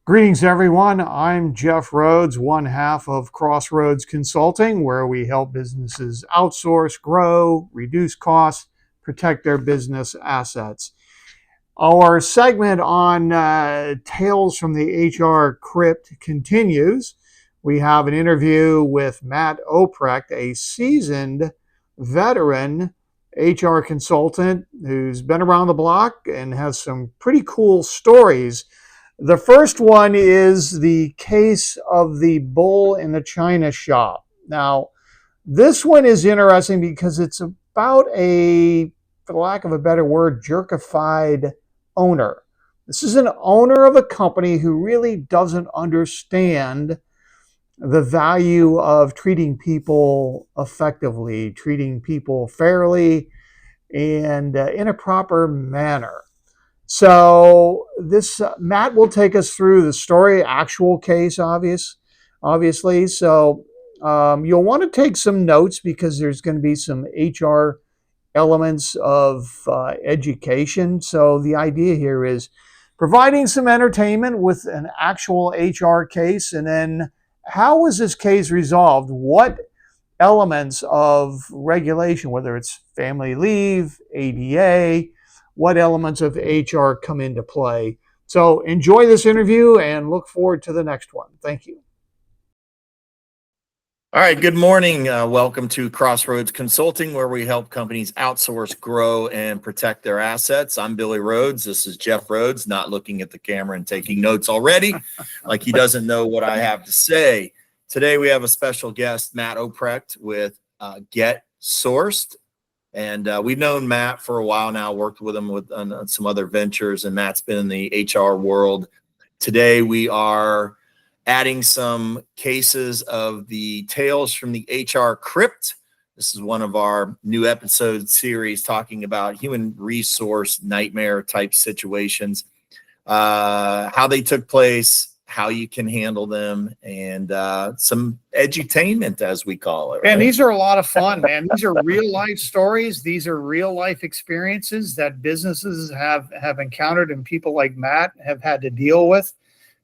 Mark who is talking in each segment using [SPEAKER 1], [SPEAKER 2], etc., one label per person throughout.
[SPEAKER 1] Greetings, everyone. I'm Jeff Rhodes, one half of Crossroads Consulting, where we help businesses outsource, grow, reduce costs, protect their business assets. Our segment on Tales from the HR Crypt continues. We have an interview with Matt Opprecht, a seasoned veteran HR consultant who's been around the block and has some pretty cool stories. The first one is the case of the bull in the china shop. Now, this one is interesting because it's about a, for lack of a better word, jerkified owner. This is an owner of a company who really doesn't understand the value of treating people effectively, treating people fairly, and in a proper manner. So this Matt will take us through the story, actual case, obviously. So you'll want to take some notes because there's going to be some HR elements of education. So the idea here is providing some entertainment with an actual HR case, and then how was this case resolved? What elements of regulation, whether it's family leave, ADA, what elements of HR come into play. So enjoy this interview and look forward to the next one. Thank you.
[SPEAKER 2] All right, good morning. Welcome to Crossroads Consulting, where we help companies outsource, grow, and protect their assets. I'm Billy Rhodes. This is Jeff Rhodes, not looking at the camera and taking notes already, like he doesn't know what I have to say. Today, we have a special guest, Matt Opprecht with Get Sourced. And we've known Matt for a while now, worked with him on some other ventures, and Matt's been in the HR world. Today, we are adding some cases of the Tales from the HR Crypt. This is one of our new episode series talking about human resource nightmare type situations, how they took place, how you can handle them, and some edutainment, as we call it. Right?
[SPEAKER 1] And these are a lot of fun, man. These are real life stories. These are real life experiences that businesses have encountered and people like Matt have had to deal with.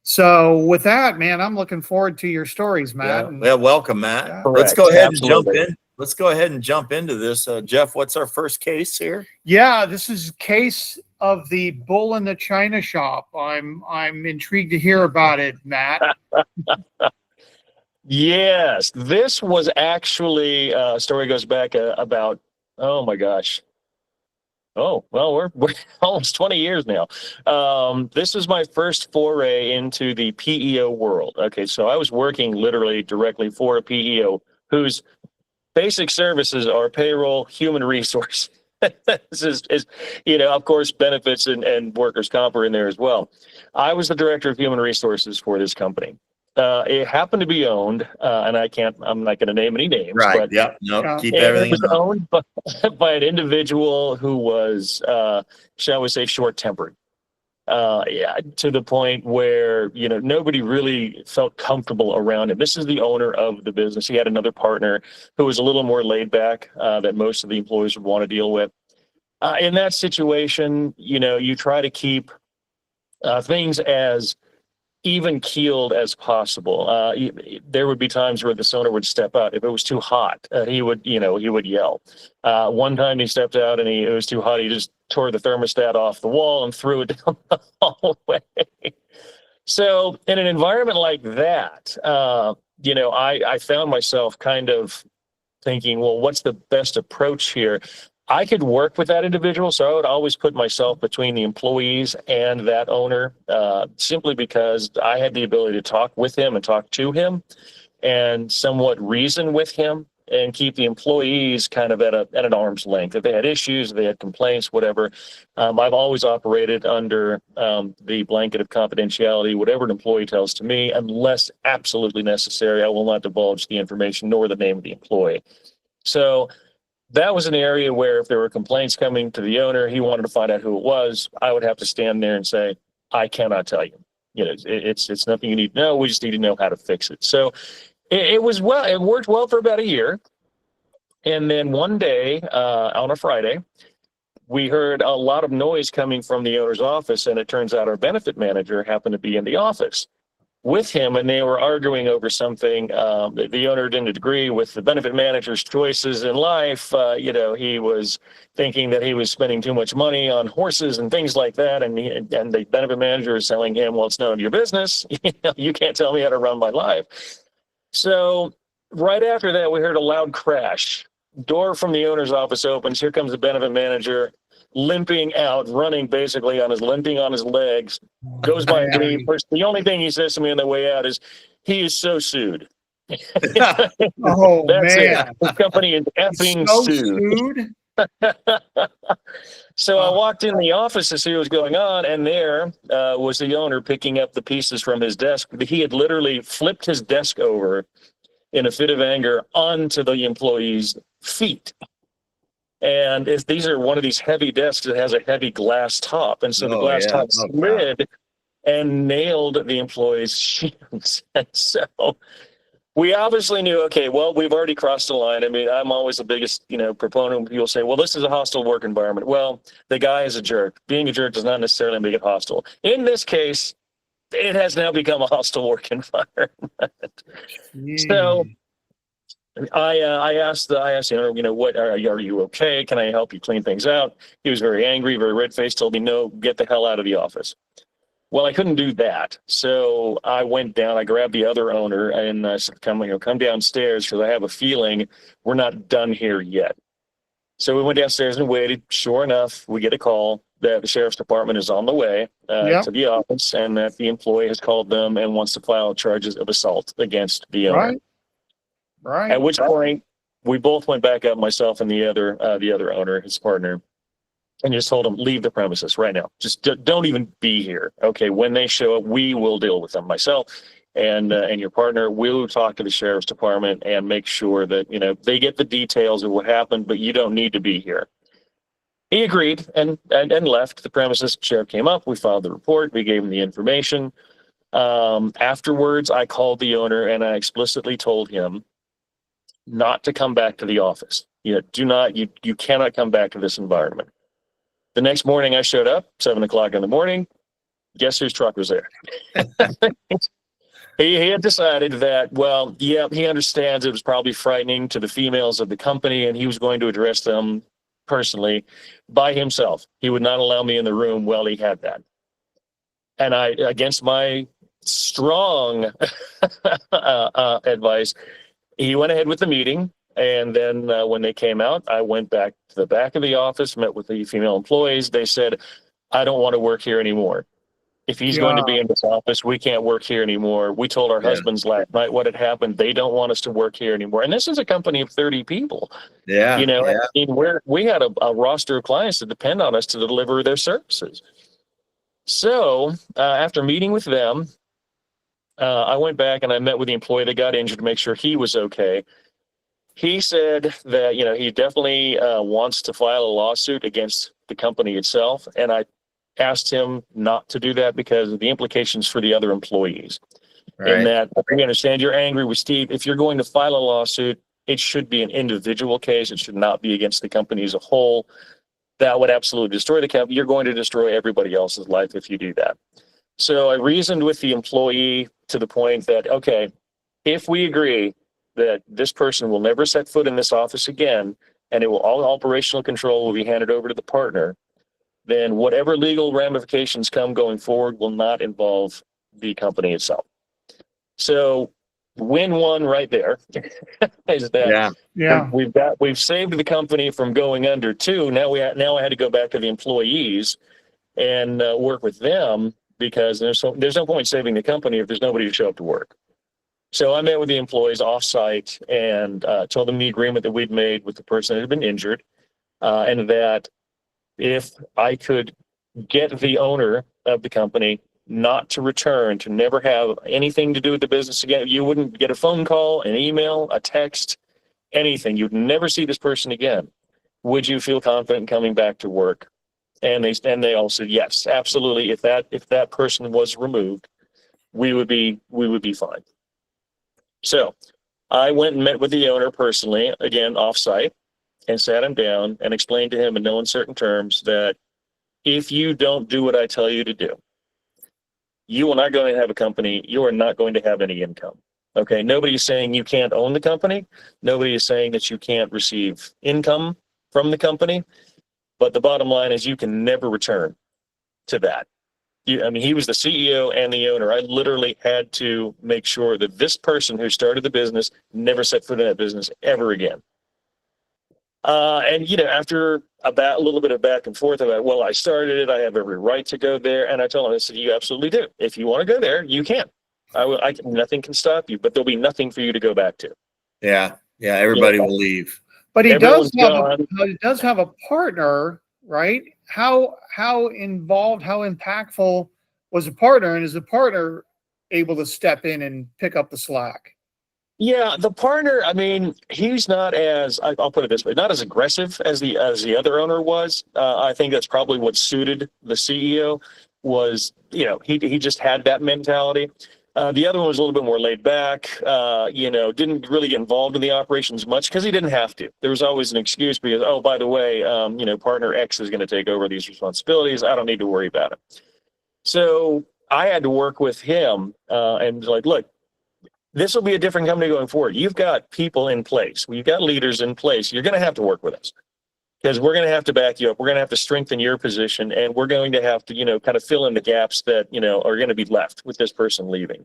[SPEAKER 1] So with that, man, I'm looking forward to your stories, Matt.
[SPEAKER 2] Yeah, welcome, Matt. Yeah. Let's go ahead and jump in. Let's go ahead and jump into this. Jeff, what's our first case here?
[SPEAKER 1] Yeah, this is a case of the bull in the china shop. I'm intrigued to hear about it, Matt.
[SPEAKER 3] Yes, this was actually story goes back about, oh my gosh. Oh, well, we're almost 20 years now. This was my first foray into the PEO world. Okay, so I was working literally directly for a PEO whose basic services are payroll, human resource. This is, of course, benefits and workers' comp are in there as well. I was the director of human resources for this company. It happened to be owned, and I'm not going to name any names.
[SPEAKER 2] Right.
[SPEAKER 3] But
[SPEAKER 2] yeah. No. Keep everything.
[SPEAKER 3] It was owned by an individual who was, shall we say, short-tempered. To the point where nobody really felt comfortable around him. This is the owner of the business. He had another partner who was a little more laid back that most of the employees would want to deal with. In that situation, you try to keep things as even keeled as possible. There would be times where the owner would step out. If it was too hot, he would yell. One time he stepped out and it was too hot. He just tore the thermostat off the wall and threw it down the hallway. So in an environment like that, I found myself kind of thinking, well, what's the best approach here? I could work with that individual, so I would always put myself between the employees and that owner, simply because I had the ability to talk with him and talk to him and somewhat reason with him and keep the employees kind of at an arm's length. If they had issues, if they had complaints, whatever, I've always operated under the blanket of confidentiality. Whatever an employee tells to me, unless absolutely necessary, I will not divulge the information nor the name of the employee. So that was an area where if there were complaints coming to the owner, he wanted to find out who it was. I would have to stand there and say, I cannot tell you. It's nothing you need to know. We just need to know how to fix it. So it worked well for about a year. And then one day on a Friday, we heard a lot of noise coming from the owner's office, and it turns out our benefit manager happened to be in the office with him, and they were arguing over something. The owner didn't agree with the benefit manager's choices in life. He was thinking that he was spending too much money on horses and things like that, and the benefit manager is telling him, well, it's none of your business. You can't tell me how to run my life. So right after that, we heard a loud crash. Door from the owner's office opens. Here comes the benefit manager, limping out, limping on his legs, goes by me. First, the only thing he says to me on the way out is, "He is so sued."
[SPEAKER 1] Oh,
[SPEAKER 3] That's
[SPEAKER 1] man.
[SPEAKER 3] it. The company is effing
[SPEAKER 1] So
[SPEAKER 3] sued. So I walked in the office to see what was going on, and there was the owner picking up the pieces from his desk. He had literally flipped his desk over in a fit of anger onto the employee's feet. And these are one of these heavy desks that has a heavy glass top. And so the glass top slid and nailed the employee's shins. And so we obviously knew, okay, well, we've already crossed the line. I mean, I'm always the biggest, proponent when people say, well, this is a hostile work environment. Well, the guy is a jerk. Being a jerk does not necessarily make it hostile. In this case, it has now become a hostile work environment. So I asked the owner, what are you okay? Can I help you clean things out? He was very angry, very red-faced, told me, no, get the hell out of the office. Well, I couldn't do that. So I went down, I grabbed the other owner and I said, come downstairs because I have a feeling we're not done here yet. So we went downstairs and waited. Sure enough, we get a call that the sheriff's department is on the way to the office and that the employee has called them and wants to file charges of assault against the owner.
[SPEAKER 1] Right.
[SPEAKER 3] At which point we both went back up, myself and the other owner, his partner, and just told them, leave the premises right now. Just don't even be here. Okay, when they show up, we will deal with them. Myself and your partner will talk to the sheriff's department and make sure that they get the details of what happened, but you don't need to be here. He agreed and left the premises. The sheriff came up. We filed the report. We gave him the information. Afterwards, I called the owner and I explicitly told him not to come back to the office. You cannot come back to this environment. The next morning I showed up, 7:00 in the morning. Guess whose truck was there? He had decided that, he understands it was probably frightening to the females of the company and he was going to address them personally by himself. He would not allow me in the room while he had that. And I, against my strong advice, he went ahead with the meeting. And then when they came out, I went back to the back of the office, met with the female employees. They said, I don't want to work here anymore. If he's going to be in this office, we can't work here anymore. We told our husbands last night what had happened. They don't want us to work here anymore. And this is a company of 30 people. I mean, we had a roster of clients that depend on us to deliver their services. So after meeting with them, I went back and I met with the employee that got injured to make sure he was okay. He said that, he definitely wants to file a lawsuit against the company itself. And I asked him not to do that because of the implications for the other employees. Right. In that, we understand you're angry with Steve. If you're going to file a lawsuit, it should be an individual case. It should not be against the company as a whole. That would absolutely destroy the company. You're going to destroy everybody else's life if you do that. So I reasoned with the employee to the point that, okay, if we agree that this person will never set foot in this office again, and all operational control will be handed over to the partner, then whatever legal ramifications come going forward will not involve the company itself. So win one right there is that we've saved the company from going under. Two, now I had to go back to the employees and work with them because there's no point saving the company if there's nobody to show up to work. So I met with the employees offsite and told them the agreement that we'd made with the person that had been injured, and that if I could get the owner of the company not to return, to never have anything to do with the business again, you wouldn't get a phone call, an email, a text, anything. You'd never see this person again. Would you feel confident coming back to work? And they all said yes, absolutely. If that person was removed, we would be fine. So I went and met with the owner personally, again, offsite. and sat him down and explained to him in no uncertain terms that if you don't do what I tell you to do, you are not going to have a company. You are not going to have any income. Okay. Nobody is saying you can't own the company. Nobody is saying that you can't receive income from the company. But the bottom line is you can never return to that. I mean, he was the CEO and the owner. I literally had to make sure that this person who started the business never set foot in that business ever again. And, after a little bit of back and forth about, well, I started it, I have every right to go there. And I told him, I said, you absolutely do. If you want to go there, you can. Nothing can stop you, but there'll be nothing for you to go back to.
[SPEAKER 2] Yeah. Yeah. Everybody will leave.
[SPEAKER 1] But he
[SPEAKER 3] Everyone's
[SPEAKER 1] does have a partner, right? How involved, how impactful was the partner, and is the partner able to step in and pick up the slack?
[SPEAKER 3] Yeah, the partner, I mean, he's not as, I'll put it this way, not as aggressive as the other owner was. I think that's probably what suited the CEO was, he just had that mentality. The other one was a little bit more laid back, didn't really get involved in the operations much because he didn't have to. There was always an excuse because, oh, by the way, partner X is going to take over these responsibilities. I don't need to worry about it. So I had to work with him and like, look, this will be a different company going forward. You've got people in place. You've got leaders in place. You're going to have to work with us because we're going to have to back you up. We're going to have to strengthen your position, and we're going to have to, kind of fill in the gaps that, are going to be left with this person leaving.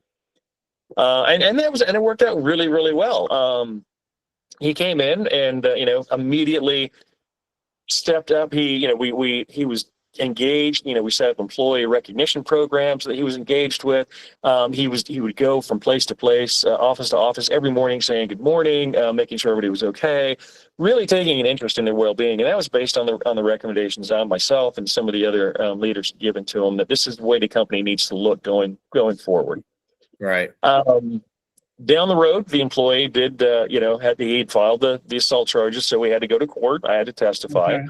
[SPEAKER 3] And it worked out really, really well. He came in and, immediately stepped up. He was engaged. We set up employee recognition programs that he was engaged with. He would go from place to place, office to office every morning saying good morning, making sure everybody was okay, really taking an interest in their well-being. And that was based on the recommendations on myself and some of the other leaders given to him, that this is the way the company needs to look going forward.
[SPEAKER 2] Right.
[SPEAKER 3] Down the road, the employee did, he'd filed the assault charges. So we had to go to court. I had to testify.
[SPEAKER 1] Okay.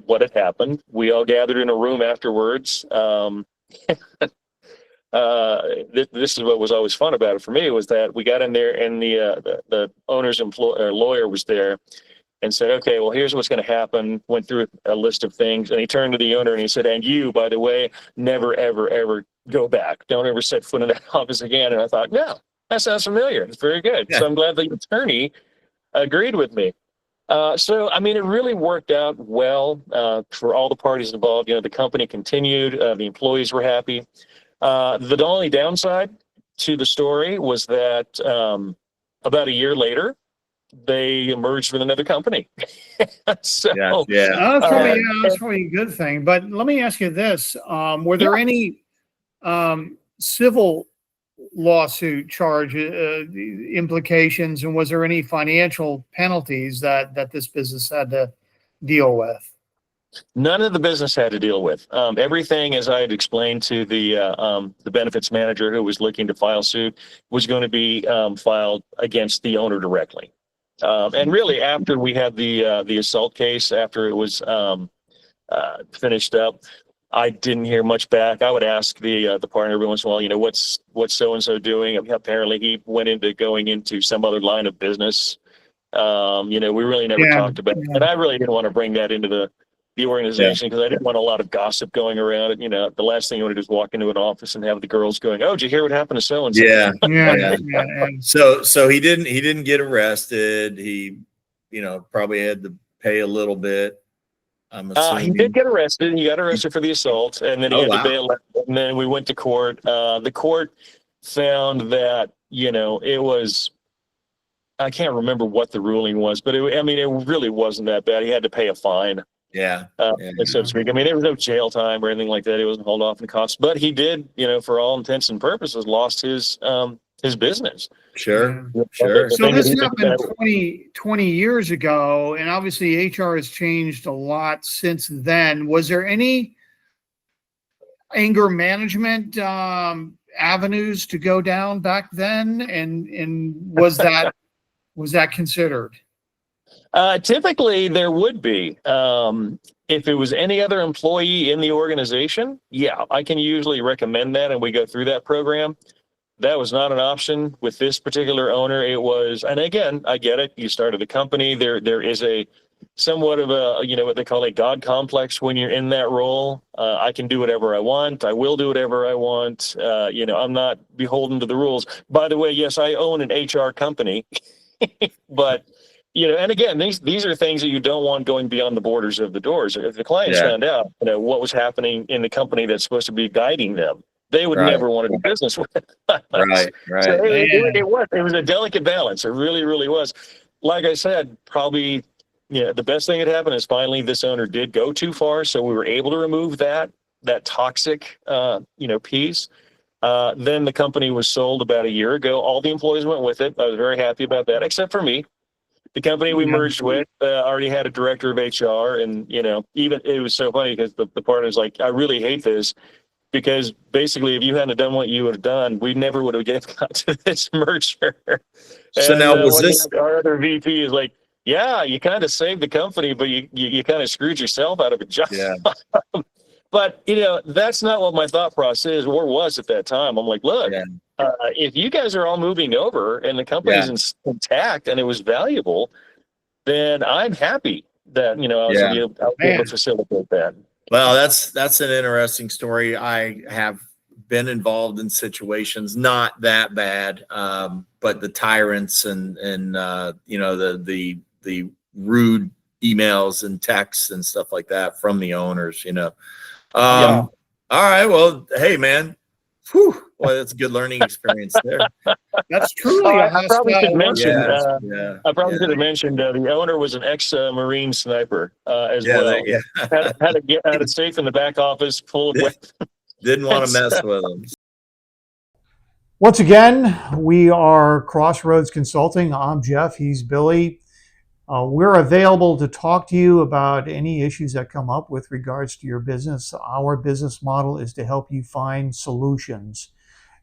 [SPEAKER 3] What had happened. We all gathered in a room afterwards. This is what was always fun about it for me, was that we got in there and the owner's lawyer was there and said, okay, well, here's what's going to happen. Went through a list of things, and he turned to the owner and he said, and you, by the way, never, ever, ever go back. Don't ever set foot in that office again. And I thought, no, that sounds familiar. It's very good. Yeah. So I'm glad the attorney agreed with me. So, I mean, it really worked out well for all the parties involved. The company continued. The employees were happy. The only downside to the story was that about a year later, they merged with another company. So,
[SPEAKER 1] that's probably a good thing. But let me ask you this. Were there any civil lawsuit charge implications, and was there any financial penalties that this business had to deal with?
[SPEAKER 3] None of the business had to deal with. Everything, as I had explained to the benefits manager who was looking to file suit, was going to be filed against the owner directly. And really, after we had the assault case, after it was finished up, I didn't hear much back. I would ask the partner every once in a while, what's so and so doing? I mean, apparently, he went into going into some other line of business. We really never talked about it, and I really didn't want to bring that into the organization because I didn't want a lot of gossip going around. The last thing you want to do is walk into an office and have the girls going, "Oh, did you hear what happened to so and so?"
[SPEAKER 2] Yeah. So he didn't get arrested. He, probably had to pay a little bit.
[SPEAKER 3] He did get arrested. He got arrested for the assault, and then he had to bail. And then we went to court. The court found that it was. I can't remember what the ruling was, but it really wasn't that bad. He had to pay a fine. So to speak. I mean, there was no jail time or anything like that. He wasn't hauled off in costs, but he did, for all intents and purposes, lost his business.
[SPEAKER 2] Sure.
[SPEAKER 1] So this happened 20 years ago, and obviously HR has changed a lot since then. Was there any anger management avenues to go down back then, and was that considered?
[SPEAKER 3] Typically, there would be. If it was any other employee in the organization, I can usually recommend that, and we go through that program. That was not an option with this particular owner. It was, and again, I get it. You started a company. There is a somewhat of a, what they call a God complex when you're in that role. I can do whatever I want. I will do whatever I want. I'm not beholden to the rules. By the way, yes, I own an HR company, but and again, these are things that you don't want going beyond the borders of the doors. If the clients
[SPEAKER 2] Yeah.
[SPEAKER 3] found out, what was happening in the company that's supposed to be guiding them, they would
[SPEAKER 2] Right.
[SPEAKER 3] never want to do business with us.
[SPEAKER 2] Right.
[SPEAKER 3] So
[SPEAKER 2] Right.
[SPEAKER 3] it was a delicate balance. It really, really was. Like I said, probably, the best thing that happened is finally this owner did go too far, so we were able to remove that toxic, piece. Then the company was sold about a year ago. All the employees went with it. I was very happy about that, except for me. The company we merged with already had a director of HR, and even it was so funny because the partner's like, I really hate this because basically, if you hadn't done what you would have done, we never would have got to this merger.
[SPEAKER 2] So
[SPEAKER 3] And
[SPEAKER 2] now was this?
[SPEAKER 3] our other VP is like, yeah, you kind of saved the company, but you kind of screwed yourself out of a job.
[SPEAKER 2] Yeah.
[SPEAKER 3] But that's not what my thought process is or was at that time. I'm like, look,
[SPEAKER 2] Yeah.
[SPEAKER 3] if you guys are all moving over and the company's intact and it was valuable, then I'm happy that I was able to facilitate that.
[SPEAKER 2] Well, that's an interesting story. I have been involved in situations not that bad, but the tyrants and the rude emails and texts and stuff like that from the owners. All right. Well, hey, man. Whew. Well, that's a good learning experience there.
[SPEAKER 1] That's truly a
[SPEAKER 3] I probably should mention. I probably should have mentioned the owner was an ex-Marine sniper as well. Had a safe in the back office full of weapons.
[SPEAKER 2] Didn't want to mess with them.
[SPEAKER 1] Once again, we are Crossroads Consulting. I'm Jeff. He's Billy. We're available to talk to you about any issues that come up with regards to your business. Our business model is to help you find solutions.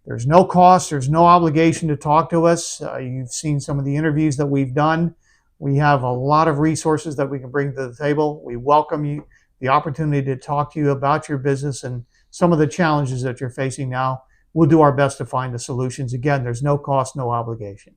[SPEAKER 1] There's no cost, there's no obligation to talk to us. You've seen some of the interviews that we've done. We have a lot of resources that we can bring to the table. We welcome you the opportunity to talk to you about your business and some of the challenges that you're facing now. We'll do our best to find the solutions. Again, there's no cost, no obligation.